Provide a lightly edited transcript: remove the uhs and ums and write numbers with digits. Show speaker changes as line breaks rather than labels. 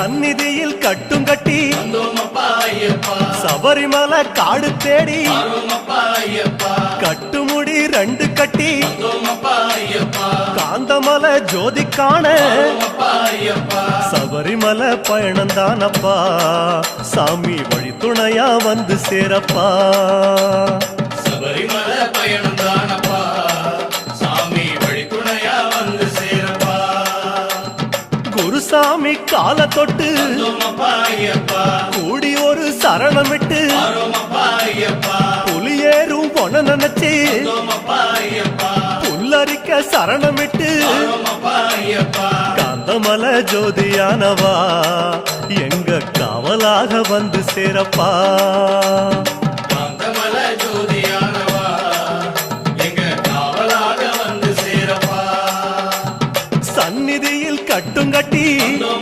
சந்நிதியில் கட்டும் கட்டி சபரிமலை காடு தேடி கட்டுமுடி 2 கட்டி காந்தமலை ஜோதி காண சபரிமலை பயணந்தானப்பா சாமி வழி துணையா வந்து சேரப்பா
சபரிமலை பயணந்தானப்பா சாமி வழி துணையா வந்து சேரப்பா
குருசாமி கால தொட்டு கூடி ஒரு சரணம் விட்டு புலியேறும் பொன நினைச்சு புல்லரிக்க சரணம் விட்டு காந்தமலை ஜோதியானவா எங்க காவலாக வந்து சேரப்பா
காந்தமலை ஜோதியானவா எங்க காவலாக வந்து சேரப்பா
சந்நிதியில் கட்டும் கட்டி